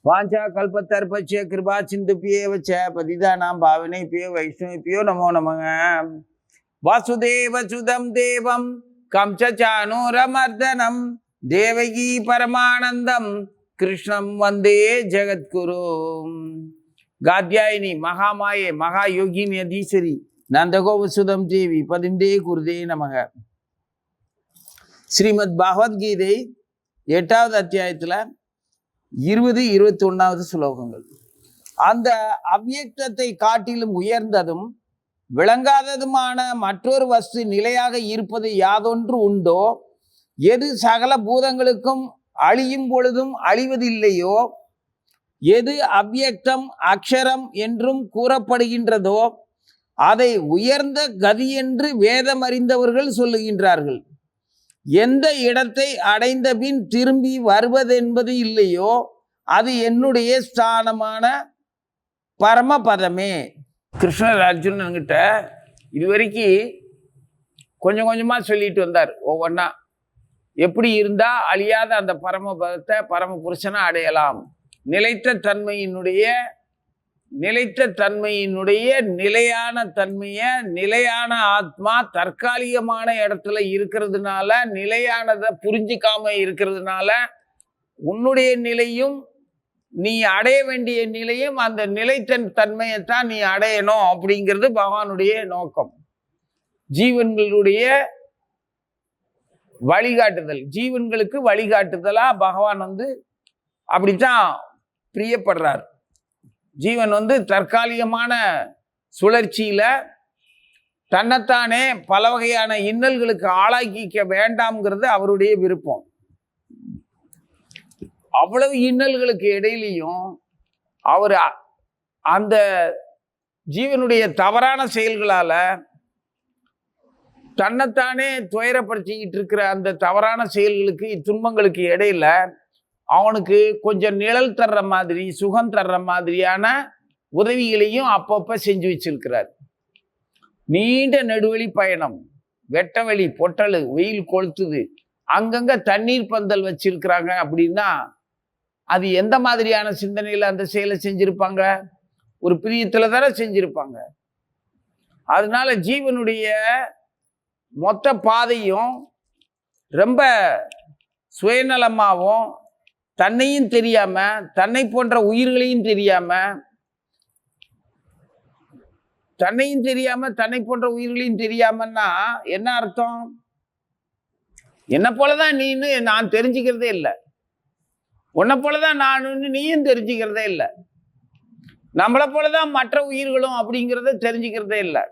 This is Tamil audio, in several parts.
வாஞ்சா கல்பத்தர்பச்ச கிருபா சிந்துப்பியே வச்ச பதிதானாம் பாவனை பியோ வைஷ்ணவிப்பியோ நமோ நமக. வாசுதேவ சுதம் தேவம் கம்சச்சானூரமர்தனம் தேவகி பரமானந்தம் கிருஷ்ணம் வந்தே ஜெகத்குரு. காத்யாயினி மகாமாயே மகா யோகினி அதீஸ்வரி நந்தகோபசுதம் தேவி பதிந்தே குருதே நமக. ஸ்ரீமத் பகவத்கீதை 8வது அத்தியாயத்தில் 20-21வது ஸ்லோகங்கள். அந்த அவ்யக்தத்தை காட்டிலும் உயர்ந்ததும் விளங்காததுமான மற்றொரு வஸ்து நிலையாக இருப்பது யாதொன்று உண்டோ, எது சகல பூதங்களுக்கும் அழியும் பொழுதும் அழிவதில்லையோ, எது அவ்யக்தம் அக்ஷரம் என்றும் கூறப்படுகின்றதோ அதை உயர்ந்த கதி என்று வேதம் அறிந்தவர்கள் சொல்லுகின்றார்கள். எந்த இடத்தை அடைந்த பின் திரும்பி வருவதென்பது இல்லையோ அது என்னுடைய ஸ்தானமான பரமபதமே. கிருஷ்ணர் அர்ஜுனன்கிட்ட இதுவரைக்கும் கொஞ்சம் கொஞ்சமாக சொல்லிட்டு வந்தார். ஒவ்வொன்றா எப்படி இருந்தால் அழியாத அந்த பரமபதத்தை பரம புருஷனை அடையலாம். நிலைத்த தன்மையினுடைய நிலையான தன்மையை, நிலையான ஆத்மா தற்காலிகமான இடத்துல இருக்கிறதுனால, நிலையானதை புரிஞ்சிக்காம இருக்கிறதுனால உன்னுடைய நிலையும் நீ அடைய வேண்டிய நிலையும் அந்த நிலைத்த தன்மையைத்தான் நீ அடையணும் அப்படிங்கிறது பகவானுடைய நோக்கம். ஜீவன்களுடைய வழிகாட்டுதல், ஜீவன்களுக்கு வழிகாட்டுதலா பகவான் அப்படித்தான் பிரியப்படுறார். ஜீவன் தற்காலிகமான சுழற்சியில தன்னைத்தானே பல வகையான இன்னல்களுக்கு ஆளாக்கிக்க வேண்டாம்ங்கிறது அவருடைய விருப்பம். அவ்வளவு இன்னல்களுக்கு இடையிலையும் அவர் அந்த ஜீவனுடைய தவறான செயல்களால தன்னைத்தானே துயரப்படுத்திக்கிட்டு இருக்கிற அந்த தவறான செயல்களுக்கு, துன்பங்களுக்கு இடையில அவனுக்கு கொஞ்சம் நிழல் தர்ற மாதிரி, சுகம் தர்ற மாதிரியான உதவிகளையும் அப்பப்ப செஞ்சு வச்சிருக்கிறார். நீண்ட நெடுவழி பயணம், வெட்ட வழி, பொட்டல், வெயில் கொளுத்துது, அங்கங்க தண்ணீர் பந்தல் வச்சிருக்கிறாங்க அப்படின்னா அது எந்த மாதிரியான சிந்தனையில அந்த செயலை செஞ்சிருப்பாங்க? ஒரு பிரியத்துல தானே செஞ்சிருப்பாங்க. அதனால ஜீவனுடைய மொத்த பாதையும் ரொம்ப சுயநலமாகவும், தன்னையும் தெரியாம, தன்னை போன்ற உயிர்களையும் தெரியாம, தன்னை போன்ற உயிர்களையும் தெரியாமன்னா என்ன அர்த்தம்? என்ன போலதான் நீன்னு நான் தெரிஞ்சுக்கிறதே இல்லை, உன்னை போலதான் நானுன்னு நீயும் தெரிஞ்சுக்கிறதே இல்லை, நம்மளை போலதான் மற்ற உயிர்களும் அப்படிங்கிறத தெரிஞ்சுக்கிறதே இல்லை.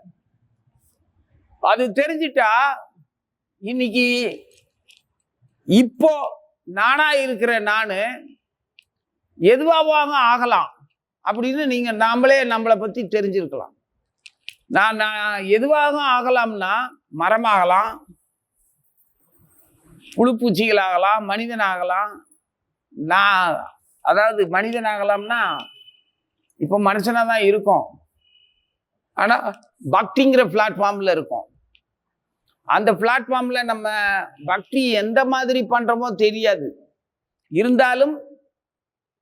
அது தெரிஞ்சிட்டா இன்னைக்கு இப்போ நானா இருக்கிற நானு எதுவாக ஆகலாம் அப்படின்னு நாமளே நம்மளை பத்தி தெரிஞ்சிருக்கலாம். நான் எதுவாக ஆகலாம்னா மரமாகலாம், புழுப்பூச்சிகளாகலாம், மனிதனாகலாம். அதாவது மனிதனாகலாம்னா இப்போ மனுஷனாக தான் இருக்கும், ஆனால் பக்திங்கிற பிளாட்ஃபார்மில் இருக்கும். அந்த பிளாட்ஃபார்மில் நம்ம பக்தி எந்த மாதிரி பண்ணுறோமோ தெரியாது. இருந்தாலும்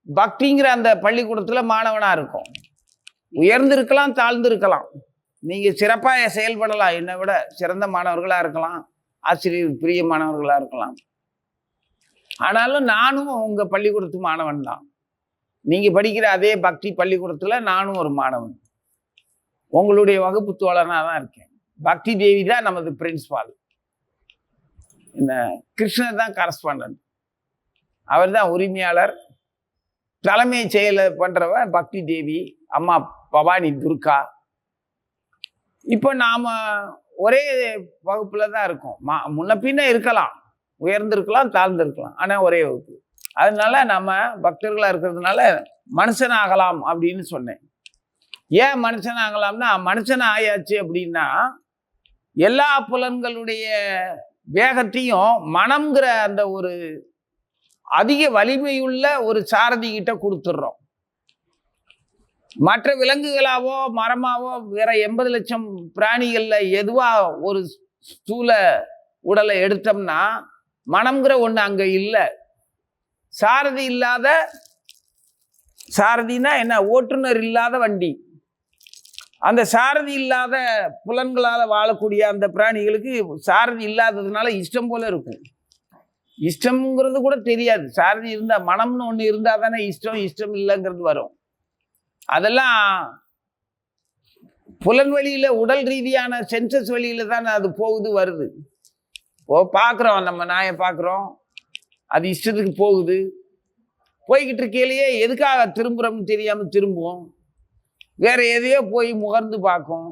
பக்திங்கிற அந்த பள்ளிக்கூடத்தில் மாணவனாக இருக்கும். உயர்ந்திருக்கலாம், தாழ்ந்திருக்கலாம். நீங்கள் சிறப்பாக செயல்படலாம், என்னை விட சிறந்த மாணவர்களாக இருக்கலாம், ஆசிரியர் பிரிய மாணவர்களாக இருக்கலாம். ஆனாலும் நானும் உங்கள் பள்ளிக்கூடத்து மாணவன் தான். நீங்கள் படிக்கிற அதே பக்தி பள்ளிக்கூடத்தில் நானும் ஒரு மாணவன், உங்களுடைய வகுப்பு தோழனாக தான் இருக்கேன். பக்தி தேவி தான் நமது பிரின்சிபால், இந்த கிருஷ்ணர் தான் கரஸ்பாண்டன்ட், அவர் தான் உரிமையாளர். தலைமை செயலை பண்றவ பக்தி தேவி, அம்மா பவானி துர்கா. இப்போ நாம ஒரே வகுப்புல தான் இருக்கோம். முன்ன பின்ன இருக்கலாம், உயர்ந்திருக்கலாம், தாழ்ந்திருக்கலாம், ஆனா ஒரே வகுப்பு. அதனால நம்ம பக்தர்களா இருக்கிறதுனால மனுஷனாகலாம் அப்படின்னு சொன்னேன். ஏன் மனுஷனாகலாம்னா, மனுஷன் ஆயாச்சு அப்படின்னா எல்லா புலன்களுடைய வேகத்தையும் மனம்ங்கிற அந்த ஒரு அதிக வலிமையுள்ள ஒரு சாரதி கிட்ட கொடுத்துடுறோம். மற்ற விலங்குகளாவோ மரமாவோ வேற 80 லட்சம் பிராணிகள்ல எதுவா ஒரு ஸ்தூல உடலை எடுத்தோம்னா மனம்ங்கிற ஒண்ணு அங்க இல்லை. சாரதி இல்லாத சாரதினா என்ன? ஓட்டுநர் இல்லாத வண்டி. அந்த சாரதி இல்லாத புலன்களால் வாழக்கூடிய அந்த பிராணிகளுக்கு சாரதி இல்லாததுனால இஷ்டம் போல இருக்கும். இஷ்டம்ங்கிறது கூட தெரியாது. சாரதி இருந்தா, மனம்னு ஒண்ணு இருந்தா தானே இஷ்டம், இஷ்டம் இல்லைங்கிறது வரும். அதெல்லாம் புலன் வழியில, உடல் ரீதியான சென்சஸ் வழியில தானே அது போகுது வருது. பார்க்குறோம், நம்ம நாயை பார்க்குறோம், அது இஷ்டத்துக்கு போகுது. போய்கிட்டு இருக்கையிலேயே எதுக்காக திரும்புறோம்னு தெரியாம திரும்புவோம். வேற எதையோ போய் முகர்ந்து பார்க்கும்.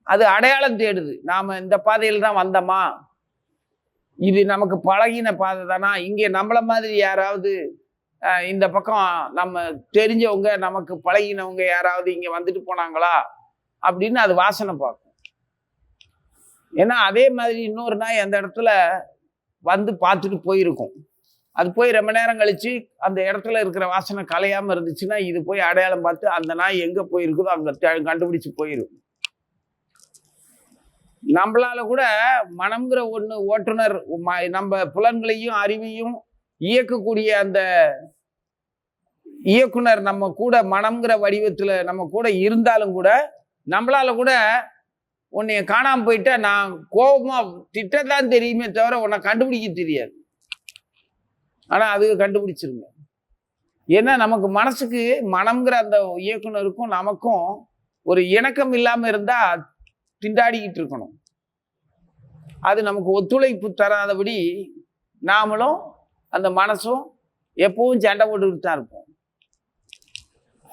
அது அடையாளம் தேடுது. நாம இந்த பாதையில் தான் வந்தோமா, இது நமக்கு பழகின பாதை தானா, இங்கே நம்மள மாதிரி யாராவது இந்த பக்கம் நம்ம தெரிஞ்சவங்க, நமக்கு பழகினவங்க யாராவது இங்க வந்துட்டு போனாங்களா அப்படின்னு அது வாசனை பார்க்கும். ஏன்னா அதே மாதிரி இன்னொரு நாய் அந்த இடத்துல வந்து பார்த்துட்டு போயிருக்கும். அது போய் ரொம்ப நேரம் கழிச்சு அந்த இடத்துல இருக்கிற வாசனை கலையாம இருந்துச்சுன்னா இது போய் அடையாளம் பார்த்து அந்த நாய் எங்க போயிருக்குதோ அங்க கண்டுபிடிச்சு போயிடும். நம்மளால கூட மனம்ங்கிற ஒண்ணு ஓட்டுநர், நம்ம புலன்களையும் அறிவையும் இயக்கக்கூடிய அந்த இயக்குனர் நம்ம கூட மனம்ங்கிற வடிவத்துல நம்ம கூட இருந்தாலும் கூட நம்மளால கூட உன்னைய காணாம போயிட்டா நான் கோபமா திட்டத்தான் தெரியுமே தவிர உன்னை கண்டுபிடிக்க தெரியாது. ஆனா அது கண்டுபிடிச்சிருங்க. ஏன்னா நமக்கு மனசுக்கு, மனம்ங்கிற அந்த இயக்குனருக்கும் நமக்கும் ஒரு இணக்கம் இல்லாம இருந்தா திண்டாடிக்கிட்டு இருக்கணும். அது நமக்கு ஒத்துழைப்பு தராதபடி நாமளும் அந்த மனசும் எப்பவும் சண்டை போட்டுக்கிட்டு தான் இருப்போம்.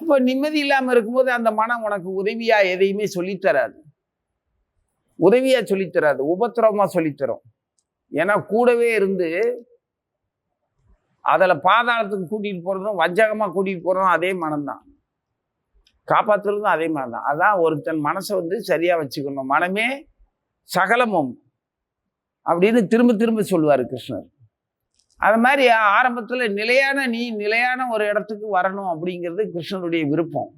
இப்போ நிம்மதி இல்லாம இருக்கும்போது அந்த மனம் உனக்கு உதவியா எதையுமே சொல்லித்தராது. உதவியா சொல்லித்தராது, உபத்திரமா சொல்லித்தரும். ஏன்னா கூடவே இருந்து அதில் பாதாளத்துக்கு கூட்டிகிட்டு போகிறதும் வஞ்சகமாக கூட்டிகிட்டு போகிறதும் அதே மனம்தான், காப்பாற்றுறதும் அதே மாதிரி தான். அதான் ஒருத்தன் மனசை வந்து சரியாக வச்சுக்கணும். மனமே சகலமும் அப்படின்னு திரும்ப திரும்ப சொல்லுவார் கிருஷ்ணர். அது மாதிரி ஆரம்பத்தில் நிலையான ஒரு இடத்துக்கு வரணும் அப்படிங்கிறது கிருஷ்ணனுடைய விருப்பம்.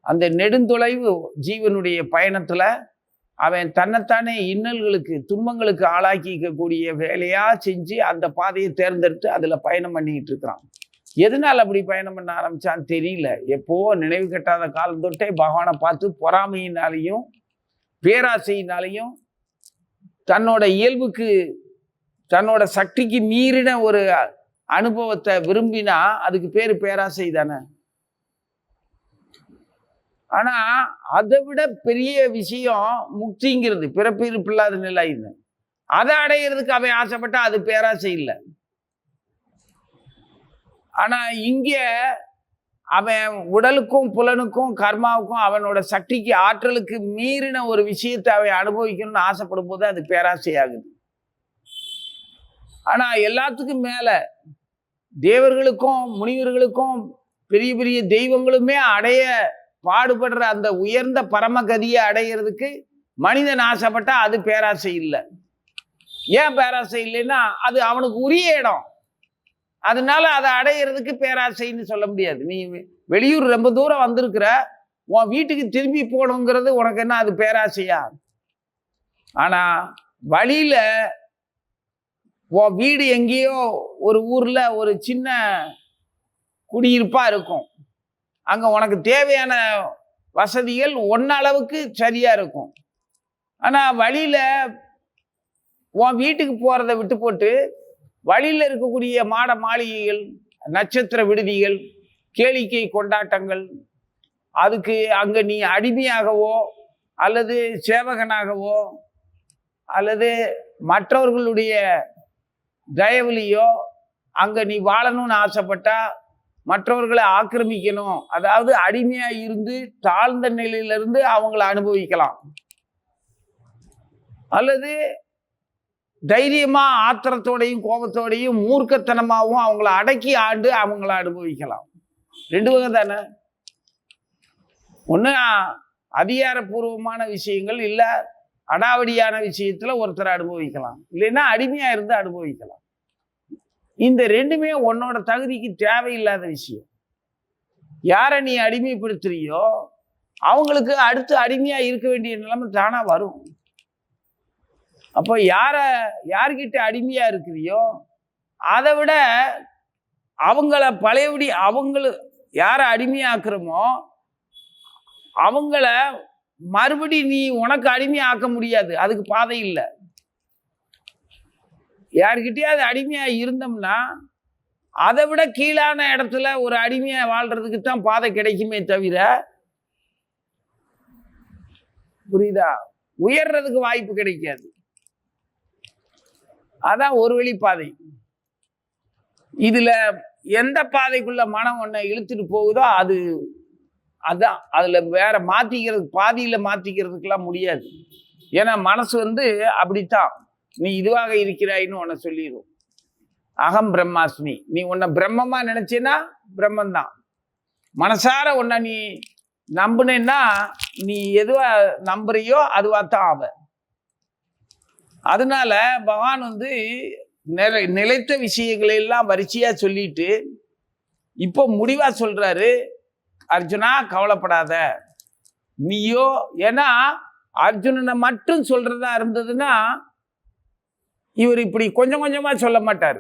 அந்த நெடுந்தொலைவு ஜீவனுடைய பயணத்தில் அவன் தன்னைத்தானே இன்னல்களுக்கு, துன்பங்களுக்கு ஆளாக்கிக்கக்கூடிய வேலையா செஞ்சு அந்த பாதையை தேர்ந்தெடுத்து அதில் பயணம் பண்ணிக்கிட்டு இருக்கிறான். எதனால் அப்படி பயணம் பண்ண ஆரம்பிச்சான்னு தெரியல. எப்போ நினைவு கட்டாத காலம் தொட்டே பகவானை பார்த்து பொறாமையினாலையும் பேராசையினாலையும் தன்னோட இயல்புக்கு, தன்னோட சக்திக்கு மீறின ஒரு அனுபவத்தை விரும்பினா அதுக்கு பேரு பேராசை தானே. ஆனா அதை விட பெரிய விஷயம் முக்திங்கிறது, பிறப்பு இருப்பில்லாத நிலைன்னு. அதை அடையிறதுக்கு அவன் ஆசைப்பட்டா அது பேராசை இல்லை. ஆனா இங்க அவன் உடலுக்கும் புலனுக்கும் கர்மாவுக்கும் அவனோட சக்திக்கு ஆற்றலுக்கு மீறின ஒரு விஷயத்தை அவன் அனுபவிக்கணும்னு ஆசைப்படும் போது அது பேராசை ஆகுது. ஆனா எல்லாத்துக்கும் மேல தேவர்களுக்கும் முனிவர்களுக்கும் பெரிய பெரிய தெய்வங்களுமே அடைய பாடுபடுற அந்த உயர்ந்த பரமகதியை அடையிறதுக்கு மனிதன் ஆசைப்பட்டா அது பேராசை இல்லை. ஏன் பேராசை இல்லைன்னா அது அவனுக்கு உரிய இடம், அதனால அதை அடையிறதுக்கு பேராசைன்னு சொல்ல முடியாது. நீ வெளியூர் ரொம்ப தூரம் வந்திருக்கிற, உன் வீட்டுக்கு திரும்பி போகணுங்கிறது உனக்கு என்ன அது பேராசையா? ஆனா வழியில உன் வீடு எங்கேயோ ஒரு ஊர்ல ஒரு சின்ன குடியிருப்பா இருக்கும், அங்க உனக்கு தேவையான வசதிகள் ஒன்னளவுக்கு சரியா இருக்கும். ஆனா வழியில உன் வீட்டுக்கு போறதை விட்டு போட்டு வழியில இருக்கக்கூடிய மாட மாளிகைகள், நட்சத்திர விடுதிகள், கேளிக்கை கொண்டாட்டங்கள், அதுக்கு அங்க நீ அடிமையாகவோ அல்லது சேவகனாகவோ அல்லது மற்றவர்களுடைய தயவுலையோ அங்க நீ வாழணும்னு ஆசைப்பட்டா மற்றவர்களை ஆக்கிரமிக்கணும், அதாவது அடிமையா இருந்து தாழ்ந்த நிலையிலிருந்து அவங்கள அனுபவிக்கலாம். அல்லது தைரியமா ஆத்திரத்தோடையும் கோபத்தோடையும் மூர்க்கத்தனமாகவும் அவங்கள அடக்கி ஆண்டு அவங்கள அனுபவிக்கலாம். ரெண்டு வகை தானே. ஒன்று அதிகாரப்பூர்வமான விஷயங்கள், இல்லை அடாவடியான விஷயத்துல ஒருத்தரை அனுபவிக்கலாம், இல்லைன்னா அடிமையா இருந்து அனுபவிக்கலாம். இந்த ரெண்டுமே உன்னோட தகுதிக்கு தேவையில்லாத விஷயம். யாரை நீ அடிமைப்படுத்துறியோ அவங்களுக்கு அடுத்து அடிமையா இருக்க வேண்டிய நிலைமை தானா வரும். அப்போ யார்கிட்ட அடிமையா இருக்கிறியோ அதை விட அவங்கள பழையபடி யாரை அடிமையாக்குறோமோ அவங்கள மறுபடி நீ உனக்கு அடிமையாக்க முடியாது. அதுக்கு பாதை இல்லை. யாருக்கிட்டையாவது அடிமையா இருந்தோம்னா அதை விட கீழான இடத்துல ஒரு அடிமையா வாழ்றதுக்கு தான் பாதை கிடைக்குமே தவிர, புரியுதா, உயர்றதுக்கு வாய்ப்பு கிடைக்காது. அதான் ஒரு வழி பாதை. இதுல எந்த பாதைக்குள்ள மனம் ஒன்ன இழுத்துட்டு போகுதோ அதான் அதுல வேற பாதியில மாத்திக்கிறதுக்கெல்லாம் முடியாது. ஏன்னா மனசு அப்படித்தான், நீ இதுவாக இருக்கிறாயின்னு உன்னை சொல்லிடும். அகம் பிரம்மாஸ்மி, நீ உன்னை பிரம்மமா நினைச்சேன்னா பிரம்மந்தான். மனசார உன்னை நீ நம்புனேன்னா நீ எதுவா நம்புறியோ அதுவாத்தான் ஆவ. அதனால பகவான் நிலைத்த விஷயங்களை எல்லாம் வரிசையா சொல்லிட்டு இப்போ முடிவா சொல்றாரு, அர்ஜுனா கவலைப்படாத நீயோ. ஏன்னா அர்ஜுனனை மட்டும் சொல்றதா இருந்ததுன்னா இவர் இப்படி கொஞ்சம் கொஞ்சமா சொல்ல மாட்டார்.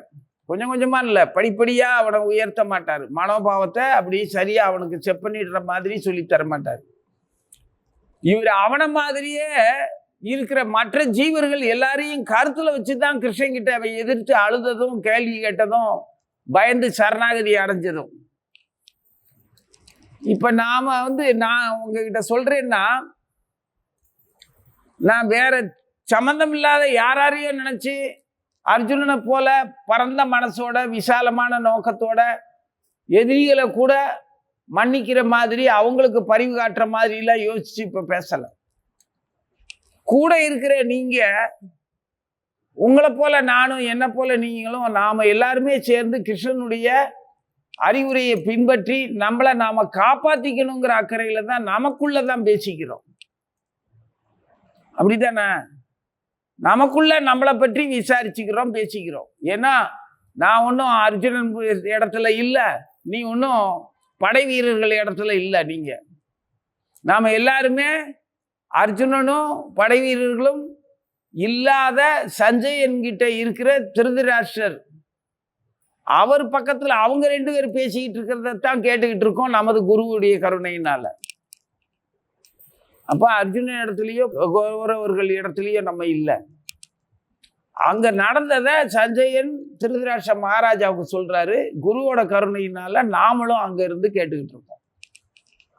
கொஞ்சம் கொஞ்சமா இல்லை, படிப்படியா அவனை உயர்த்த மாட்டார். மனோபாவத்தை அப்படி சரியா அவனுக்கு செக் பண்ணிடுற மாதிரி சொல்லி தர மாட்டார். இவர் அவனை மாதிரியே இருக்கிற மற்ற ஜீவர்கள் எல்லாரையும் கருத்துல வச்சுதான் கிருஷ்ணன் கிட்ட அவன் எதிர்த்து அழுததும் கேள்வி கேட்டதும் பயந்து சரணாகதி அடைஞ்சதும். இப்ப நாம நான் உங்ககிட்ட சொல்றேன்னா, நான் வேற சம்பந்தம் இல்லாத யாரையும் நினைச்சு அர்ஜுனனை போல பரந்த மனசோட விசாலமான நோக்கத்தோட எதிரிகளை கூட மன்னிக்கிற மாதிரி அவங்களுக்கு பரிவு காட்டுற மாதிரி எல்லாம் யோசிச்சு இப்ப பேசல. கூட இருக்கிற நீங்க, உங்களை போல நானும், என்ன போல நீங்களும், நாம எல்லாருமே சேர்ந்து கிருஷ்ணனுடைய அறிவுரையை பின்பற்றி நம்மளை நாம காப்பாத்திக்கணுங்கிற அக்கறையில தான் நமக்குள்ளதான் பேசிக்கிறோம். அப்படித்தானே? நமக்குள்ள நம்மளை பற்றி விசாரிச்சுக்கிறோம், பேசிக்கிறோம். ஏன்னா நான் ஒன்றும் அர்ஜுனன் இடத்துல இல்லை, நீ ஒன்றும் படை வீரர்கள் இடத்துல இல்லை. நீங்க நாம எல்லாருமே அர்ஜுனனும் படை வீரர்களும் இல்லாத சஞ்சயன் கிட்ட இருக்கிற திருதராஷ்டிரர், அவர் பக்கத்துல அவங்க 2 பேர் பேசிக்கிட்டு இருக்கிறதான் கேட்டுக்கிட்டு இருக்கோம் நமது குருவுடைய கருணையினால. அப்ப அர்ஜுனன் இடத்துலயோ கௌரவர்கள் இடத்துலயோ நம்ம இல்லை. அங்க நடந்ததை சஞ்சயன் திருதராஷ்டிர மகாராஜாவுக்கு சொல்றாரு. குருவோட கருணையினால நாமளும் அங்க இருந்து கேட்டுக்கிட்டு இருக்கோம்.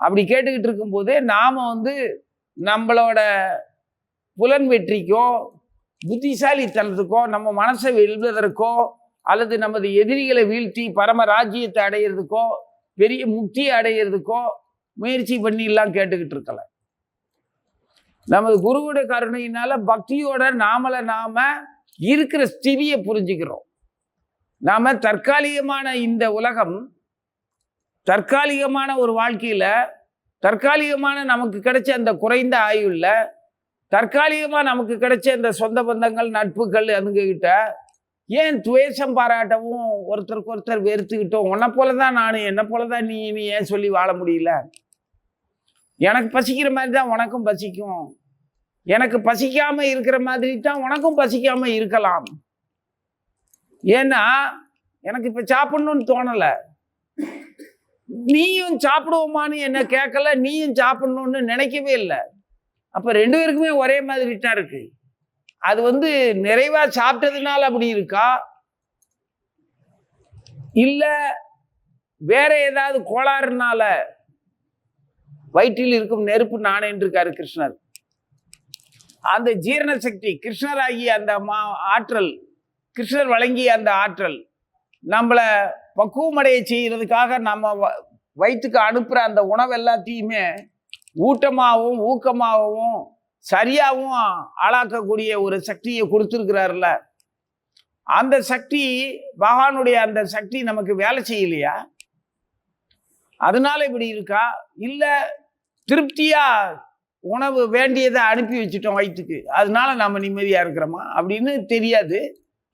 அப்படி கேட்டுக்கிட்டு இருக்கும் போதே நாம நம்மளோட புலன் வெற்றிக்கோ புத்திசாலித்தனத்துக்கோ நம்ம மனசை வெல்வதற்கோ அல்லது நமது எதிரிகளை வீழ்த்தி பரம ராஜ்யத்தை அடையிறதுக்கோ பெரிய முக்தியை அடையிறதுக்கோ முயற்சி பண்ணி எல்லாம் கேட்டுக்கிட்டு இருக்கல. நமது குருவுடைய கருணையினால பக்தியோட நாம இருக்கிற ஸ்திதியை புரிஞ்சுக்கிறோம். நாம தற்காலிகமான இந்த உலகம், தற்காலிகமான ஒரு வாழ்க்கையில, தற்காலிகமான நமக்கு கிடைச்ச அந்த குறைந்த ஆயுள்ல, தற்காலிகமா நமக்கு கிடைச்ச இந்த சொந்த பந்தங்கள் நட்புகள் அதுங்கிட்ட ஏன் துவேஷம் பாராட்டவும் ஒருத்தருக்கு ஒருத்தர் வெறுத்துக்கிட்டோம். உன்னை போலதான் நானு, என்ன போலதான் நீ ஏன் சொல்லி வாழ முடியல? எனக்கு பசிக்கிற மாதிரி தான் உனக்கும் பசிக்கும், எனக்கு பசிக்காம இருக்கிற மாதிரி தான் உனக்கும் பசிக்காம இருக்கலாம். ஏன்னா எனக்கு இப்ப சாப்பிடணும்னு தோணல, நீயும் சாப்பிடுவோமான்னு என்ன கேட்கல, நீயும் சாப்பிடணும்னு நினைக்கவே இல்லை. அப்ப 2 பேருக்குமே ஒரே மாதிரி தான் இருக்கு. அது நிறைவா சாப்பிட்டதுனால அப்படி இருக்கா, இல்ல வேற ஏதாவது கோளாறுனால? வயிற்றில் இருக்கும் நெருப்பு நானேன்னு இருக்காரு கிருஷ்ணர். அந்த ஜீரண சக்தி கிருஷ்ணராகிய அந்த ஆற்றல், கிருஷ்ணர் வழங்கிய அந்த ஆற்றல் நம்மளை பக்குவமடைய செய்யறதுக்காக நம்ம வயிற்றுக்கு அனுப்புற அந்த உணவு எல்லாத்தையுமே ஊட்டமாகவும் ஊக்கமாகவும் சரியாகவும் ஆளாக்கக்கூடிய ஒரு சக்தியை கொடுத்துருக்கிறாருல. அந்த சக்தி, பகவானுடைய அந்த சக்தி நமக்கு வேலை செய்யலையா? அதனால இப்படி இருக்கா? இல்ல திருப்தியா உணவு வேண்டியதை அனுப்பி வச்சுட்டோம் வயிற்றுக்கு, அதனால நம்ம நிம்மதியா இருக்கிறோமா அப்படின்னு தெரியாது.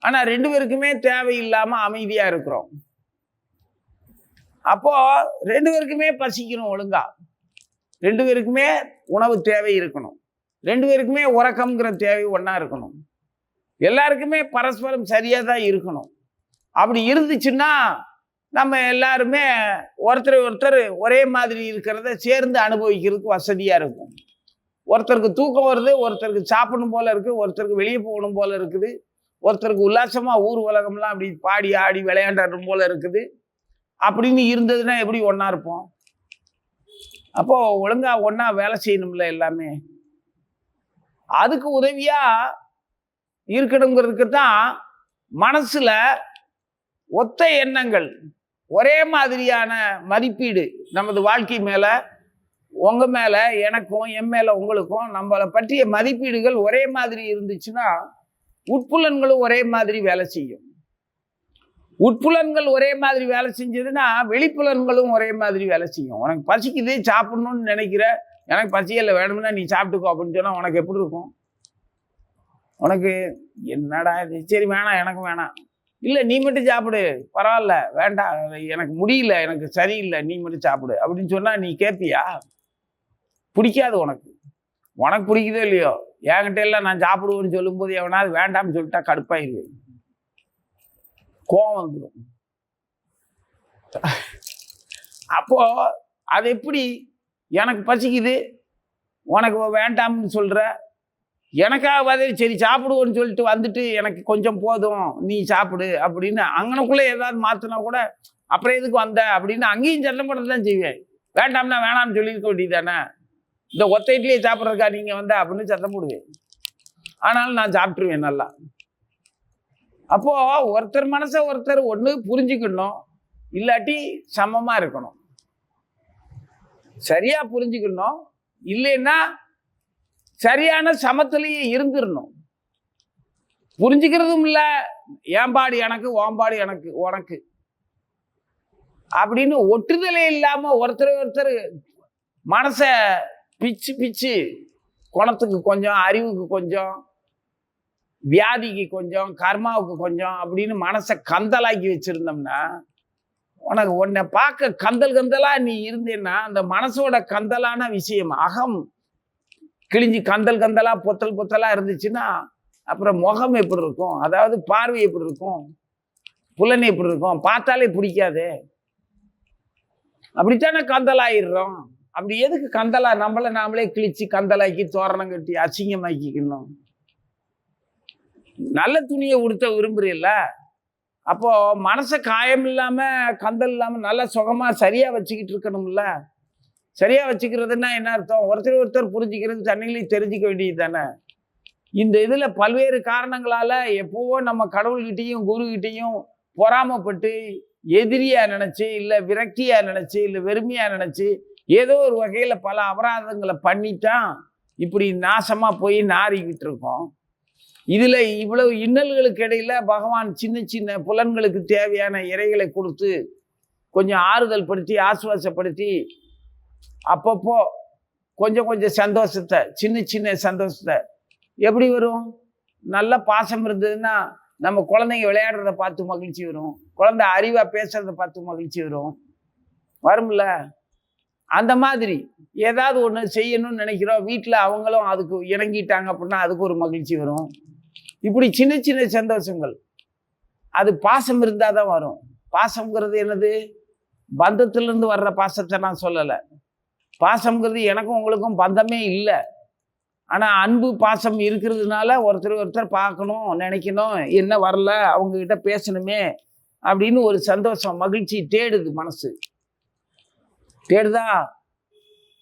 ஆனா 2 பேருக்குமே தேவையில்லாம அமைதியா இருக்கிறோம். அப்போ 2 பேருக்குமே பசிக்கணும் ஒழுங்கா, 2 பேருக்குமே உணவு தேவை இருக்கணும், 2 பேருக்குமே உறக்கம்ங்கிற தேவை ஒண்ணா இருக்கணும், எல்லாருக்குமே பரஸ்பரம் சரியா தான் இருக்கணும். அப்படி இருந்துச்சுன்னா நம்ம எல்லாருமே ஒருத்தர் ஒரே மாதிரி இருக்கிறத சேர்ந்து அனுபவிக்கிறதுக்கு வசதியாக இருக்கும். ஒருத்தருக்கு தூக்கம் வருது, ஒருத்தருக்கு சாப்பிடணும் போல இருக்குது, ஒருத்தருக்கு வெளியே போகணும் போல இருக்குது, ஒருத்தருக்கு உல்லாசமாக ஊர் உலகம்லாம் அப்படி பாடி ஆடி விளையாண்டணும் போல இருக்குது. அப்படின்னு இருந்ததுன்னா எப்படி ஒன்றா இருப்போம்? அப்போது ஒழுங்காக ஒன்றா வேலை செய்யணும்ல எல்லாமே. அதுக்கு உதவியாக இருக்கணுங்கிறதுக்கு தான் மனசில் ஒத்த எண்ணங்கள், ஒரே மாதிரியான மதிப்பீடு நமது வாழ்க்கை மேலே, உங்கள் மேலே எனக்கும், என் மேலே உங்களுக்கும் நம்மளை பற்றிய மதிப்பீடுகள் ஒரே மாதிரி இருந்துச்சுன்னா உட்புலன்களும் ஒரே மாதிரி வேலை செய்யும். உட்புலன்கள் ஒரே மாதிரி வேலை செஞ்சதுன்னா வெளிப்புலன்களும் ஒரே மாதிரி வேலை செய்யும். உனக்கு பசிக்குது சாப்பிடணும்னு நினைக்கிற, எனக்கு பசியில் வேணும்னா நீ சாப்பிட்டுக்கோ அப்படின்னு சொன்னால் உனக்கு எப்படி இருக்கும்? உனக்கு என்னடா இது, சரி வேணாம் எனக்கு வேணாம், இல்லை நீ மட்டும் சாப்பிடு பரவாயில்ல, வேண்டாம் எனக்கு முடியல, எனக்கு சரியில்லை, நீ மட்டும் சாப்பிடு அப்படின்னு சொன்னால் நீ கேட்பியா? பிடிக்காது உனக்கு. உனக்கு பிடிக்குதோ இல்லையோ, என்கிட்ட எல்லாம் நான் சாப்பிடுவேன்னு சொல்லும்போது எவனாவது வேண்டாம்னு சொல்லிட்டா கடுப்பாயிருவேன், கோவம் வந்துடும். அப்போ அது எப்படி எனக்கு பசிக்குது உனக்கு வேண்டாம்னு சொல்ற, எனக்காக பதில் சரி சாப்பிடுவோன்னு சொல்லிட்டு வந்துட்டு எனக்கு கொஞ்சம் போதும் நீ சாப்பிடு அப்படின்னு அங்கனக்குள்ளே ஏதாவது மாற்றினா கூட அப்புறம் எதுக்கு வந்த அப்படின்னு அங்கேயும் சண்டை போட தான் செய்வேன். வேண்டாம்னா வேணாம்னு சொல்லியிருக்க வேண்டியதானே, இந்த ஒத்த இட்லியை சாப்பிட்றதுக்கா நீங்கள் வந்த அப்படின்னு சத்தம் போடுவேன். ஆனாலும் நான் சாப்பிட்ருவேன் நல்லா. அப்போது ஒருத்தர் மனசை ஒருத்தர் ஒன்று புரிஞ்சுக்கணும், இல்லாட்டி சமமாக இருக்கணும். சரியாக புரிஞ்சுக்கணும், இல்லைன்னா சரியான சமத்திலேயே இருந்துடணும். புரிஞ்சுக்கிறதும் இல்லை, ஏம்பாடு எனக்கு ஓம்பாடு எனக்கு உனக்கு அப்படின்னு ஒட்டுதலே இல்லாமல் ஒருத்தர் மனசை பிச்சு பிச்சு குணத்துக்கு கொஞ்சம், அறிவுக்கு கொஞ்சம், வியாதிக்கு கொஞ்சம், கர்மாவுக்கு கொஞ்சம் அப்படின்னு மனசை கந்தலாக்கி வச்சிருந்தோம்னா, உனக்கு உன்னை பார்க்க கந்தலா நீ இருந்தேன்னா அந்த மனசோட கந்தலான விஷயம் அகம் கிழிஞ்சி கந்தலா பொத்தலா இருந்துச்சுன்னா அப்புறம் முகம் எப்படி இருக்கும், அதாவது பார்வை எப்படி இருக்கும், புலனை எப்படி இருக்கும், பார்த்தாலே பிடிக்காது. அப்படித்தானே கந்தலாயிடுறோம். அப்படி எதுக்கு கந்தலா நம்மளை நாமளே கிழிச்சு கந்தலாக்கி தோரணம் கட்டி அசிங்கமாக்கிக்கணும்? நல்ல துணியை உடுத்த விரும்புறீல்ல, அப்போ மனசை காயம் இல்லாம கந்தல் இல்லாம நல்லா சுகமா சரியா வச்சுக்கிட்டு இருக்கணும்ல. சரியா வச்சுக்கிறதுன்னா என்ன அர்த்தம்? ஒருத்தர் புரிஞ்சுக்கிறது, தன்னிலையும் தெரிஞ்சுக்க வேண்டியது தானே. இந்த இதுல பல்வேறு காரணங்களால எப்போவோ நம்ம கடவுள்கிட்டையும் குருகிட்டையும் பொறாமப்பட்டு எதிரியா நினைச்சு, இல்லை விரக்தியா நினைச்சு, இல்லை வெறுமையா நினைச்சு ஏதோ ஒரு வகையில பல அபராதங்களை பண்ணித்தான் இப்படி நாசமா போய் நாறிக்கிட்டு இருக்கோம். இதுல இவ்வளவு இன்னல்களுக்கு இடையில பகவான் சின்ன சின்ன புலன்களுக்கு தேவையான இறைகளை கொடுத்து கொஞ்சம் ஆறுதல் படுத்தி ஆசுவாசப்படுத்தி அப்பப்போ கொஞ்சம் சந்தோஷத்தை, சின்ன சந்தோஷத்தை எப்படி வரும்? நல்ல பாசம் இருந்ததுன்னா நம்ம குழந்தைங்க விளையாடுறத பார்த்து மகிழ்ச்சி வரும், குழந்தை அறிவா பேசுறத பார்த்து மகிழ்ச்சி வரும்ல. அந்த மாதிரி ஏதாவது ஒன்று செய்யணும்னு நினைக்கிறோம், வீட்டில் அவங்களும் அதுக்கு இணங்கிட்டாங்க அப்படின்னா அதுக்கு ஒரு மகிழ்ச்சி வரும். இப்படி சின்ன சந்தோஷங்கள் அது பாசம் இருந்தால் தான் வரும். பாசம்ங்கிறது என்னது? பந்தத்திலிருந்து வர்ற பாசத்தை நான் சொல்லலை. பாசம்ங்கிறது எனக்கும் உங்களுக்கும் பந்தமே இல்லை. ஆனால் அன்பு பாசம் இருக்கிறதுனால ஒருத்தர் பார்க்கணும், நினைக்கணும், என்ன வரல அவங்கக்கிட்ட பேசணுமே அப்படின்னு ஒரு சந்தோஷம், மகிழ்ச்சி தேடுது மனசு. தேடுதா?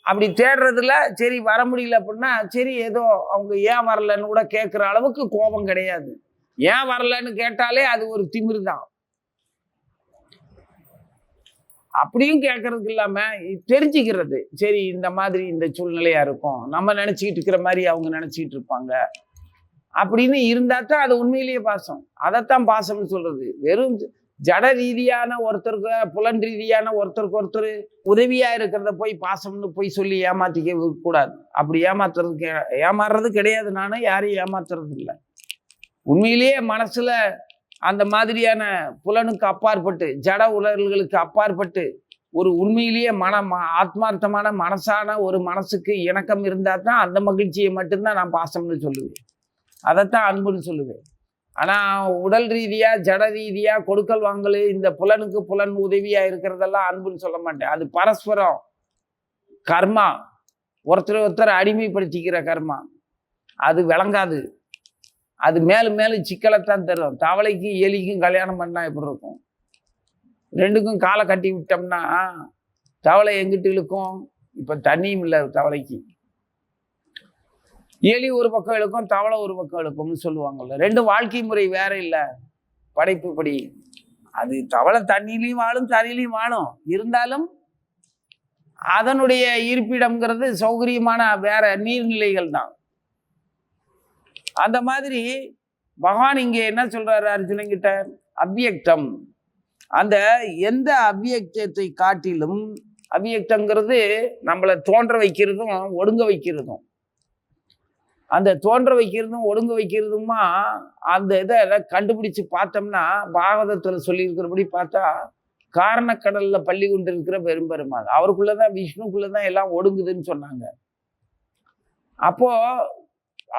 அப்படி தேடுறதுல சரி வர முடியல அப்படின்னா சரி ஏதோ அவங்க ஏன் வரலன்னு கூட கேட்குற அளவுக்கு கோபம் கிடையாது. ஏன் வரலன்னு கேட்டாலே அது ஒரு திமிரு தான். அப்படியும் கேட்கறதுக்கு இல்லாம தெரிஞ்சுக்கிறது, சரி இந்த மாதிரி இந்த சூழ்நிலையா இருக்கும், நம்ம நினைச்சுக்கிட்டு இருக்கிற மாதிரி அவங்க நினைச்சிட்டு இருப்பாங்க அப்படின்னு இருந்தா தான் அது உண்மையிலேயே பாசம். அதைத்தான் பாசம்னு சொல்றது. வெறும் ஜட ரீதியான ஒருத்தருக்கு, புலன் ரீதியான ஒருத்தருக்கு உதவியா இருக்கிறத போய் பாசம்னு போய் சொல்லி ஏமாத்திக்க கூடாது. அப்படி ஏமாறுறது கிடையாது. நானும் யாரையும் ஏமாத்துறது இல்லை. உண்மையிலேயே மனசுல அந்த மாதிரியான புலனுக்கு அப்பாற்பட்டு, ஜட உணர்வுகளுக்கு அப்பாற்பட்டு ஒரு உண்மையிலேயே ஆத்மார்த்தமான மனசான ஒரு மனசுக்கு இணக்கம் இருந்தால் தான் அந்த மகிழ்ச்சியை மட்டும்தான் நான் பாசம்னு சொல்லுவேன். அதைத்தான் அன்புன்னு சொல்லுவேன். ஆனால் உடல் ரீதியாக ஜட ரீதியாக கொடுக்கல் வாங்கல் இந்த புலனுக்கு புலன் உதவியாக இருக்கிறதெல்லாம் அன்புன்னு சொல்ல மாட்டேன். அது பரஸ்பரம் கர்மா, ஒருத்தர் அடிமைப்படுத்திக்கிற கர்மா. அது விளங்காது. அது மேலும் மேலும் சிக்கலைத்தான் தரும். தவளைக்கும் எலிக்கும் கல்யாணம் பண்ணால் எப்படி இருக்கும்? ரெண்டுக்கும் காலை கட்டி விட்டோம்னா தவளை எங்கிட்டு இழுக்கும்? இப்போ தண்ணியும் இல்லை தவளைக்கு. எலி ஒரு பக்கம் இழுக்கும், தவளை ஒரு பக்கம் இழுக்கும்னு சொல்லுவாங்கல்ல. ரெண்டு வாழ்க்கை முறை வேற இல்லை படைப்பு படி. அது தவளை தண்ணிலையும் வாழும் தண்ணிலையும் வாழும். இருந்தாலும் அதனுடைய இருப்பிடம்ங்கிறது சௌகரியமான வேற நீர்நிலைகள் தான். அந்த மாதிரி பகவான் இங்கே என்ன சொல்றாரு அர்ஜுனங்கிட்ட? அவ்வியக்தம். அந்த எந்த அவ்வியக்தத்தை காட்டிலும், அவ்வியக்தங்கிறது நம்மளை தோன்ற வைக்கிறதும் ஒடுங்க வைக்கிறதும். அந்த தோன்ற வைக்கிறதும் ஒடுங்க வைக்கிறதுமா அந்த இதை கண்டுபிடிச்சு பார்த்தோம்னா, பாகவதத்தில் சொல்லியிருக்கிறபடி பார்த்தா காரணக்கடல்ல பள்ளி கொண்டு இருக்கிற பெரும்பெருமாள் அவருக்குள்ளதான், விஷ்ணுக்குள்ளதான் எல்லாம் ஒடுங்குதுன்னு சொன்னாங்க. அப்போ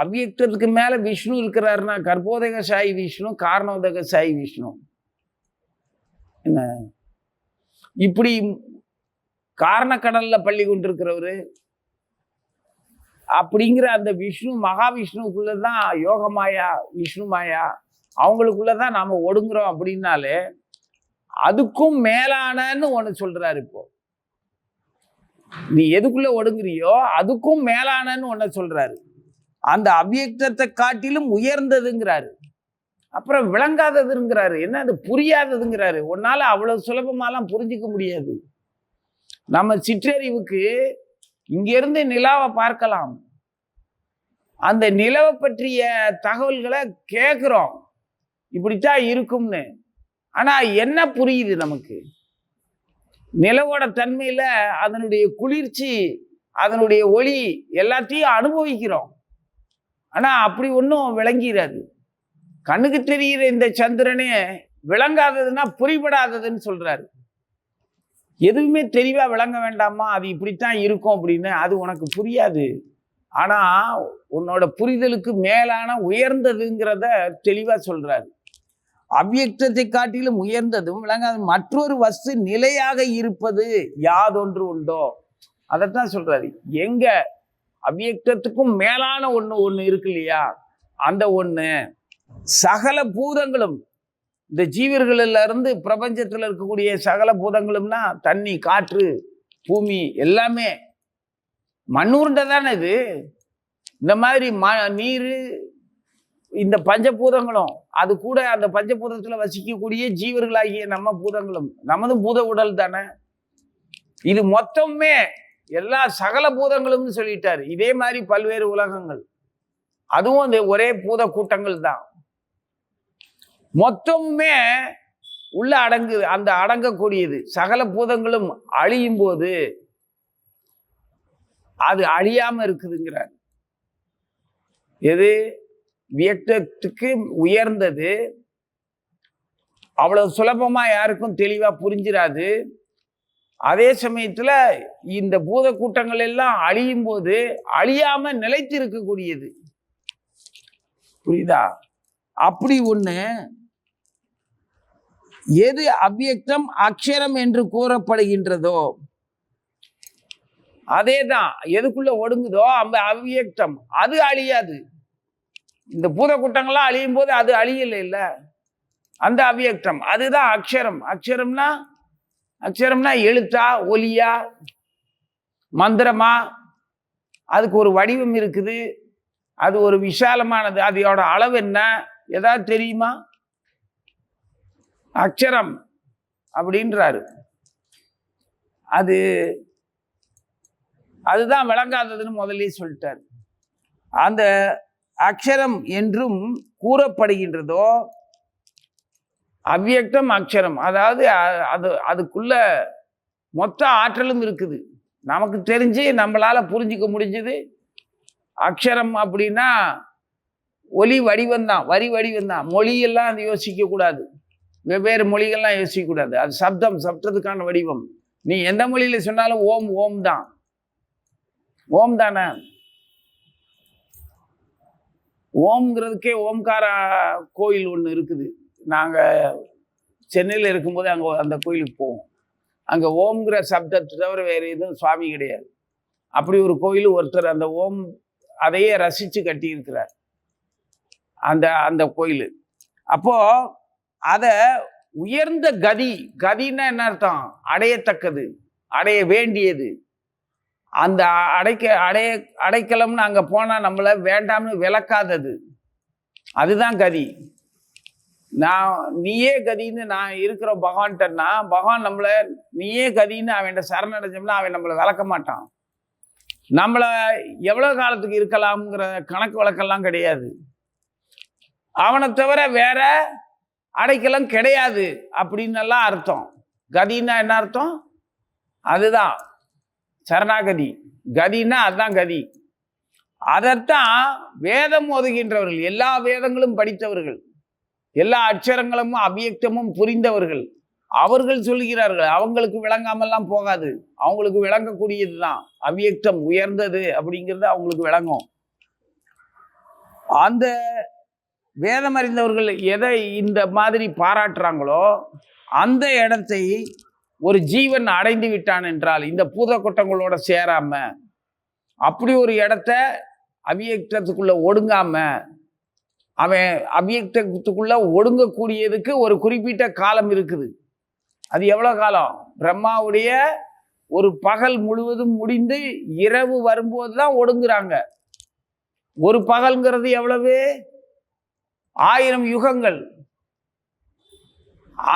அவ்வியக்தத்துக்கு மேல விஷ்ணு இருக்கிறாருன்னா கர்ப்போதக சாயி விஷ்ணு, காரணோதக சாயி விஷ்ணு. என்ன இப்படி காரணக்கடல்ல பள்ளி கொண்டிருக்கிறவரு அப்படிங்கிற அந்த விஷ்ணு மகாவிஷ்ணுக்குள்ளதான் யோகமாயா விஷ்ணு மாயா அவங்களுக்குள்ளதான் நாம ஒடுங்குறோம். அப்படின்னாலே அதுக்கும் மேலானன்னு ஒண்ணு சொல்றாரு. இப்போ நீ எதுக்குள்ள ஒடுங்குறியோ அதுக்கும் மேலானன்னு ஒண்ணு சொல்றாரு. அந்த அவ்வியக்தத்தை காட்டிலும் உயர்ந்ததுங்கிறாரு. அப்புறம் விளங்காததுங்கிறாரு. என்ன அது? புரியாததுங்கிறாரு. உன்னால அவ்வளவு சுலபமாலாம் புரிஞ்சிக்க முடியாது. நம்ம சிற்றறிவுக்கு இங்கிருந்து நிலாவை பார்க்கலாம், அந்த நிலவை பற்றிய தகவல்களை கேட்குறோம், இப்படித்தான் இருக்கும்னு. ஆனா என்ன புரியுது நமக்கு? நிலவோட தன்மையில அதனுடைய குளிர்ச்சி, அதனுடைய ஒளி எல்லாத்தையும் அனுபவிக்கிறோம். ஆனா அப்படி ஒன்றும் விளங்கிறாது. கண்ணுக்கு தெரிகிற இந்த சந்திரனே விளங்காததுன்னா புரிபடாததுன்னு சொல்றாரு. எதுவுமே தெளிவா விளங்க வேண்டாமா? அது இப்படித்தான் இருக்கும் அப்படின்னு. அது உனக்கு புரியாது. ஆனா உன்னோட புரிதலுக்கு மேலான உயர்ந்ததுங்கிறத தெளிவா சொல்றாரு. அவ்வியக்தத்தை காட்டிலும் உயர்ந்ததும் விளங்காத மற்றொரு வஸ்து நிலையாக இருப்பது யாதொன்று உண்டோ? அதைத்தான் சொல்றாரு. எங்க அவ்வியக்தத்துக்கும் மேலான ஒண்ணு இருக்கு இல்லையா? அந்த ஒண்ணு சகல பூதங்களும், இந்த ஜீவர்கள்ல இருந்து பிரபஞ்சத்துல இருக்கக்கூடிய சகல பூதங்களும்னா தண்ணி, காற்று, பூமி எல்லாமே மண்ணுருண்டதானே இது. இந்த மாதிரி நீர், இந்த பஞ்சபூதங்களும், அது கூட அந்த பஞ்சபூதத்துல வசிக்கக்கூடிய ஜீவர்களாகிய நம்ம பூதங்களும், நமது பூத உடல் தானே இது. மொத்தமே எல்லா சகல பூதங்களும்னு சொல்லிட்டாரு. இதே மாதிரி பல்வேறு உலகங்கள், அதுவும் அந்த ஒரே பூத கூட்டங்கள் தான். மொத்தமுமே உள்ள அடங்கு, அந்த அடங்கக்கூடியது. சகல பூதங்களும் அழியும் போது அது அழியாம இருக்குதுங்கிறார். எது? வியக்தத்துக்கு உயர்ந்தது. அவ்வளவு சுலபமா யாருக்கும் தெளிவா புரிஞ்சிடாது. அதே சமயத்துல இந்த பூத கூட்டங்கள் எல்லாம் அழியும் போது அழியாம நிலைத்து இருக்கக்கூடியது. புரியுதா? அப்படி ஒண்ணு. எது அவ்வியக்தம் அக்ஷரம் என்று கூறப்படுகின்றதோ அதேதான். எதுக்குள்ள ஒடுங்குதோ அந்த அவ்வியக்தம் அது அழியாது. இந்த பூத கூட்டங்கள்லாம் அழியும் போது அது அழியல இல்ல, அந்த அவ்வியக்தம் அதுதான் அக்ஷரம். அக்ஷரம்னா எழுத்தா, ஒலியா, மந்திரமா? அதுக்கு ஒரு வடிவம் இருக்குது, அது ஒரு விசாலமானது. அதோட அளவு என்ன ஏதாவது தெரியுமா? அக்ஷரம் அப்படின்றாரு. அதுதான் விளங்காததுன்னு முதலே சொல்லிட்டார். அந்த அக்ஷரம் என்றும் கூறப்படுகின்றதோ அவ்வியக்தம் அக்ஷரம், அதாவது அதுக்குள்ள மொத்த ஆற்றலும் இருக்குது. நமக்கு தெரிஞ்சு நம்மளால புரிஞ்சிக்க முடிஞ்சது அக்ஷரம் அப்படின்னா ஒலி வடிவம்தான், வரி வடிவம்தான். மொழியெல்லாம் அது யோசிக்க கூடாது, வெவ்வேறு மொழிகள்லாம் யோசிக்க கூடாது. அது சப்தம், சப்தத்துக்கான வடிவம். நீ எந்த மொழியில சொன்னாலும் ஓம் ஓம் தான், ஓம் தானே. ஓம்ங்கிறதுக்கே ஓம்கார கோயில் ஒன்று இருக்குது. நாங்கள் சென்னையில் இருக்கும்போது அங்கே அந்த கோயிலுக்கு போவோம். அங்கே ஓம்ங்கிற சப்தத்தை தவிர வேறு எதுவும் சுவாமி கிடையாது. அப்படி ஒரு கோயில் ஒருத்தர் அந்த ஓம் அதையே ரசித்து கட்டியிருக்கிறார் அந்த அந்த கோயில். அப்போ அதை உயர்ந்த கதின்னா என்ன அர்த்தம்? அடையத்தக்கது, அடைய வேண்டியது. அந்த அடைக்கலம்னு அங்கே போனால் நம்மளை வேண்டாம்னு விளக்காதது, அதுதான் கதி. நீயே கதின்னு நான் இருக்கிற பகவான்கிட்டன்னா, பகவான் நம்மளை நீயே கதின்னு அவன்கிட்ட சரணடைஞ்சோம்னா அவன் நம்மளை விளக்க மாட்டான். நம்மளை எவ்வளோ காலத்துக்கு இருக்கலாம்ங்கிற கணக்கு வழக்கெல்லாம் கிடையாது. அவனை தவிர வேற அடைக்கலம் கிடையாது அப்படின்னு எல்லாம் அர்த்தம். கதின்னா என்ன அர்த்தம்? அதுதான் சரணாகதி. கதின்னா அதுதான் கதி. அதைத்தான் வேதம் ஓதுகின்றவர்கள், எல்லா வேதங்களும் படித்தவர்கள், எல்லா அட்சரங்களும் அவ்வியக்தமும் புரிந்தவர்கள், அவர்கள் சொல்லுகிறார்கள். அவங்களுக்கு விளங்காமல்லாம் போகாது, அவங்களுக்கு விளங்கக்கூடியது தான். அவ்வியக்தம் உயர்ந்தது அப்படிங்கிறது அவங்களுக்கு விளங்கும். அந்த வேதம் அறிந்தவர்கள் எதை இந்த மாதிரி பாராட்டுறாங்களோ அந்த இடத்தை ஒரு ஜீவன் அடைந்து விட்டான் என்றால், இந்த பூத கொட்டங்களோட சேராம அப்படி ஒரு இடத்த அவ்வியக்தத்துக்குள்ள ஒடுங்காம, அவன் அவ்வியக்தத்துக்குள்ள ஒடுங்கக்கூடியதுக்கு ஒரு குறிப்பிட்ட காலம் இருக்குது. அது எவ்வளோ காலம்? பிரம்மாவுடைய ஒரு பகல் முழுவதும் முடிந்து இரவு வரும்போது தான் ஒடுங்குறாங்க. ஒரு பகல்ங்கிறது எவ்வளவு? 1000 யுகங்கள்.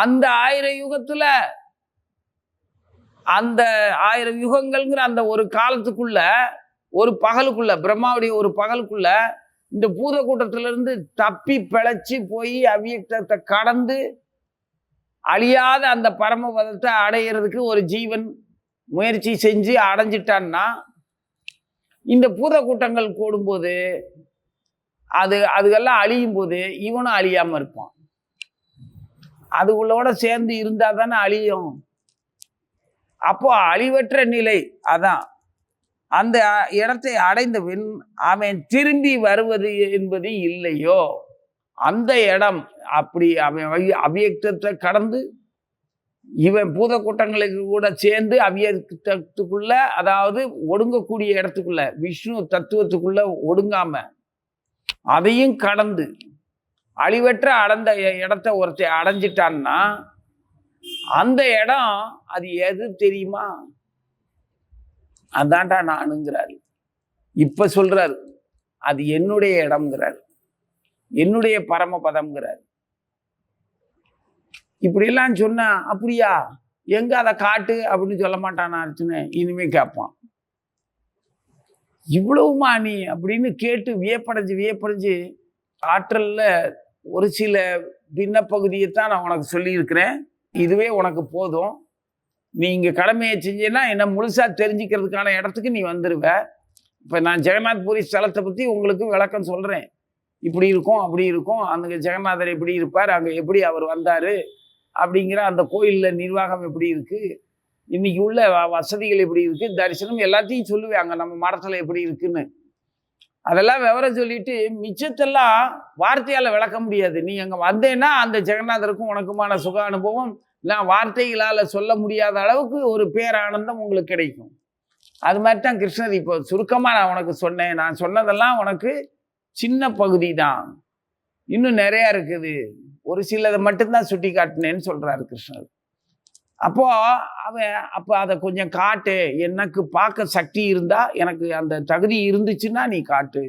அந்த 1000 யுகத்துல, அந்த 1000 யுகங்கள்ங்கிற அந்த ஒரு காலத்துக்குள்ள, ஒரு பகலுக்குள்ள, பிரம்மாவுடைய ஒரு பகலுக்குள்ள இந்த பூத கூட்டத்திலிருந்து தப்பி பிழைச்சி போய் அவ்வியக்தத்தை கடந்து அழியாத அந்த பரமபதத்தை அடையிறதுக்கு ஒரு ஜீவன் முயற்சி செஞ்சு அடைஞ்சிட்டான்னா, இந்த பூத கூட்டங்கள் கூடும்போது அதுக்கெல்லாம் அழியும் போது இவனும் அழியாம இருப்பான். அதுகளோட சேர்ந்து இருந்தா தானே அழியும். அப்போ அழிவற்ற நிலை அதான். அந்த இடத்தை அடைந்த பின் அவன் திரும்பி வருவது என்பது இல்லையோ, அந்த இடம் அப்படி அவன் அவ்வியக்தத்தை கடந்து இவன் பூத கூட்டங்களுக்கு கூட சேர்ந்து அவ்வியக்தத்துக்குள்ள, அதாவது ஒடுங்கக்கூடிய இடத்துக்குள்ள, விஷ்ணு தத்துவத்துக்குள்ள ஒடுங்காம அதையும் கடந்து அழிவற்ற அடைந்த இடத்தை ஒருத்தர் அடைஞ்சிட்டான்னா, அந்த இடம் அது எது தெரியுமா? அதான்டா நானுங்கிறாரு. இப்ப சொல்றாரு அது என்னுடைய இடம்ங்கிறாரு, என்னுடைய பரமபதம்ங்கிறாரு. இப்படியெல்லாம் சொன்னா அப்படியா, எங்க அதை காட்டு அப்படின்னு சொல்ல மாட்டான் அர்ஜுனன். இனிமே கேட்பான், இவ்வளவுமா நீ அப்படின்னு கேட்டு வியப்படைஞ்சு ஆற்றல்ல ஒரு சில பின்னப்பகுதியைத்தான் நான் உனக்கு சொல்லியிருக்கிறேன். இதுவே உனக்கு போதும். நீ இங்கே கடமையை செஞ்சேன்னா என்ன முழுசா தெரிஞ்சுக்கிறதுக்கான இடத்துக்கு நீ வந்துடுவ. இப்போ நான் ஜெகநாத் பூரி ஸ்தலத்தை பற்றி உங்களுக்கு விளக்கம் சொல்கிறேன். இப்படி இருக்கும், அப்படி இருக்கும், அந்த ஜெகநாதர் எப்படி இருப்பார், அங்கே எப்படி அவர் வந்தார் அப்படிங்கிற அந்த கோயிலில் நிர்வாகம் எப்படி இருக்குது, இன்னைக்கு உள்ள வசதிகள் எப்படி இருக்குது, தரிசனம் எல்லாத்தையும் சொல்லுவேன். அங்கே நம்ம மடத்தில் எப்படி இருக்குன்னு அதெல்லாம் விவரம் சொல்லிட்டு மிச்சத்தெல்லாம் வார்த்தையால் விளக்க முடியாது. நீ அங்கே வந்தேன்னா அந்த ஜெகநாதருக்கும் உனக்குமான சுக அனுபவம் நான் வார்த்தைகளால் சொல்ல முடியாத அளவுக்கு ஒரு பேரானந்தம் உங்களுக்கு கிடைக்கும். அது மாதிரி தான் கிருஷ்ணர். இப்போ சுருக்கமாக நான் உனக்கு சொன்னேன். நான் சொன்னதெல்லாம் உனக்கு சின்ன பகுதி தான், இன்னும் நிறையா இருக்குது. ஒரு சிலதை மட்டும்தான் சுட்டி காட்டினேன்னு சொல்கிறாரு கிருஷ்ணர். அப்போ அதை கொஞ்சம் காட்டு, எனக்கு பார்க்க சக்தி இருந்தா, எனக்கு அந்த தகுதி இருந்துச்சுன்னா நீ காட்டு,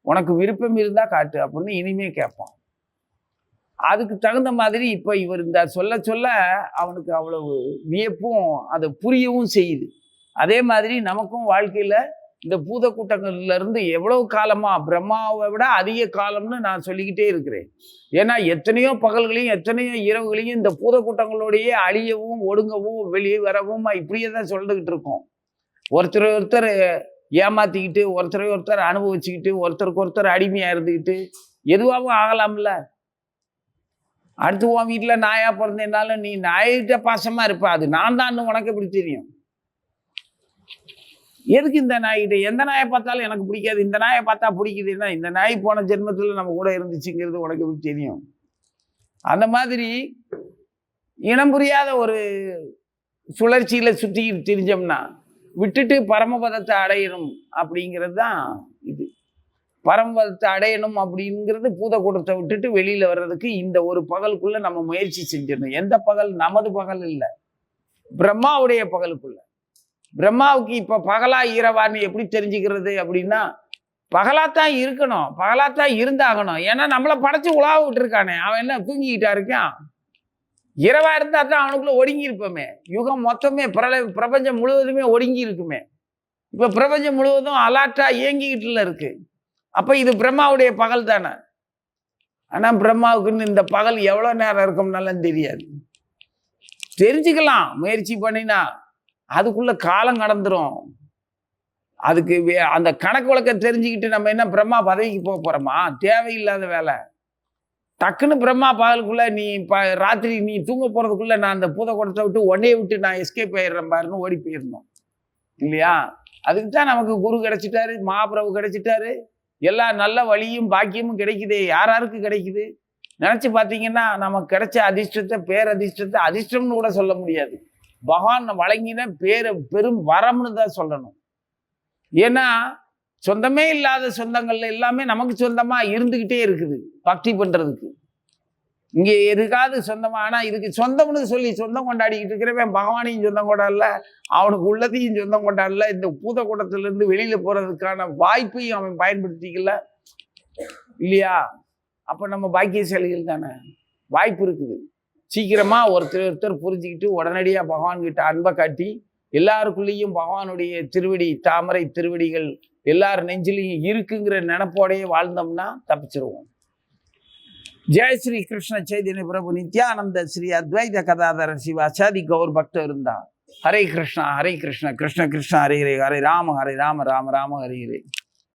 உனக்கு விருப்பம் இருந்தா காட்டு அப்படின்னு இனிமே கேட்பான். அதுக்கு தகுந்த மாதிரி இப்போ இவர் இந்த சொல்ல சொல்ல அவனுக்கு அவ்வளவு வியப்பும் அதை புரியவும் செய்யுது. அதே மாதிரி நமக்கும் வாழ்க்கையில இந்த பூத கூட்டங்கள்ல இருந்து எவ்வளவு காலமா, பிரம்மாவை விட அதிக காலம்னு நான் சொல்லிக்கிட்டே இருக்கிறேன். ஏன்னா எத்தனையோ பகல்களையும் எத்தனையோ இரவுகளையும் இந்த பூத கூட்டங்களோடையே அழியவும் ஒடுங்கவும் வெளியே வரவும் இப்படியே தான் சொல்லிக்கிட்டு இருக்கோம். ஒருத்தர் ஏமாத்திக்கிட்டு, ஒருத்தர் அனுபவிச்சுக்கிட்டு, ஒருத்தருக்கு ஒருத்தர் அடிமையா இருந்துக்கிட்டு எதுவாகவும் ஆகலாம்ல. அடுத்து உன் வீட்டில் நாயா பிறந்தேனாலும் நீ நாய்கிட்ட பாசமா இருப்ப, அது நான் தான் உனக்கு எப்படி தெரியும்? எதுக்கு இந்த நாய்கிட்ட எந்த நாயை பார்த்தாலும் எனக்கு பிடிக்காது, இந்த நாயை பார்த்தா பிடிக்குதுன்னா இந்த நாய் போன ஜென்மத்தில் நம்ம கூட இருந்துச்சுங்கிறது உனக்கு எப்படி தெரியும்? அந்த மாதிரி இனம் புரியாத ஒரு சுழற்சியில் சுற்றிக்கிட்டு திரிஞ்சோம்னா விட்டுட்டு பரமபதத்தை அடையணும் அப்படிங்கிறது தான் இது. பரமபதத்தை அடையணும் அப்படிங்கிறது பூதக்கூடத்தை விட்டுட்டு வெளியில் வர்றதுக்கு இந்த ஒரு பகலுக்குள்ளே நம்ம முயற்சி செஞ்சிடணும். எந்த பகல்? நமது பகல் இல்லை, பிரம்மாவுடைய பகலுக்குள்ள. பிரம்மாவுக்கு இப்போ பகலா இரவான்னு எப்படி தெரிஞ்சுக்கிறது அப்படின்னா, பகலாத்தான் இருக்கணும், பகலாத்தான் இருந்தாகணும். ஏன்னா நம்மளை படைச்சு உலாவ விட்டுருக்கானே, அவன் என்ன தூங்கிக்கிட்டா இருக்கான்? இரவா இருந்தா தான் அவனுக்குள்ள ஒடுங்கி இருப்போமே. யுகம் மொத்தமே பிரபஞ்சம் முழுவதுமே ஒடுங்கி இருக்குமே. இப்போ பிரபஞ்சம் முழுவதும் அலாட்டா இயங்கிக்கிட்டுல இருக்கு. அப்போ இது பிரம்மாவுடைய பகல் தானே. ஆனால் பிரம்மாவுக்குன்னு இந்த பகல் எவ்வளோ நேரம் இருக்கும்னாலும் தெரியாது. தெரிஞ்சுக்கலாம் முயற்சி பண்ணினா, அதுக்குள்ள காலம் கடந்துரும். அதுக்கு அந்த கணக்கு வழக்க தெரிஞ்சுக்கிட்டு நம்ம என்ன பிரம்மா பதவிக்கு போக போறோமா? தேவையில்லாத வேலை. டக்குன்னு பிரம்மா பகலுக்குள்ள நீ ராத்திரி நீ தூங்க போறதுக்குள்ள நான் அந்த பூதக்கூடத்தை விட்டு ஒன்னையை விட்டு நான் எஸ்கேப் ஆயிடுறேன் பாருன்னு ஓடி போயிடணும் இல்லையா? அதுக்கு தான் நமக்கு குரு கிடைச்சிட்டாரு, மகாபிரபு கிடைச்சிட்டாரு, எல்லா நல்ல வழியும் பாக்கியமும் கிடைக்குது. யாராருக்கு கிடைக்குது நினைச்சு பார்த்தீங்கன்னா, நமக்கு கிடைச்ச அதிர்ஷ்டத்தை, பேரதிர்ஷ்டத்தை அதிர்ஷ்டம்னு கூட சொல்ல முடியாது. பகவான் வழங்கின பெரும் வரம்னு தான் சொல்லணும். ஏன்னா சொந்தமே இல்லாத சொந்தங்கள்ல எல்லாமே நமக்கு சொந்தமா இருந்துகிட்டே இருக்குது பக்தி பண்றதுக்கு. இங்கே எதுக்காவது சொந்தமா, ஆனா இதுக்கு சொந்தம்னு சொல்லி சொந்தம் கொண்டாடிக்கிட்டு இருக்கிறவன் பகவானையும் சொந்தம் கொண்டாடல, அவனுக்கு உள்ளதையும் சொந்தம் கொண்டாடல, இந்த பூதக்கூடத்துல இருந்து வெளியில போறதுக்கான வாய்ப்பையும் அவன் பயன்படுத்திக்கல இல்லையா? அப்ப நம்ம பாக்கியசாலிகள் தானே. வாய்ப்பு இருக்குது. சீக்கிரமா ஒருத்தர் புரிஞ்சுக்கிட்டு உடனடியா பகவான்கிட்ட அன்பை காட்டி எல்லாருக்குள்ளேயும் பகவானுடைய திருவடி, தாமரை திருவடிகள் எல்லார் நெஞ்சிலையும் இருக்குங்கிற நினைப்போடையே வாழ்ந்தோம்னா தப்பிச்சிருவோம். ஜெய் ஸ்ரீ கிருஷ்ண சைதன்ய பிரபு நித்யானந்த ஸ்ரீ அத்வைத கதாதர சிவ அச்சாதி கௌர் பக்த இருந்தா. ஹரே கிருஷ்ணா கிருஷ்ண கிருஷ்ண ஹரே ஹரே, ஹரே ராம ராம ராம ஹரே ஹரே.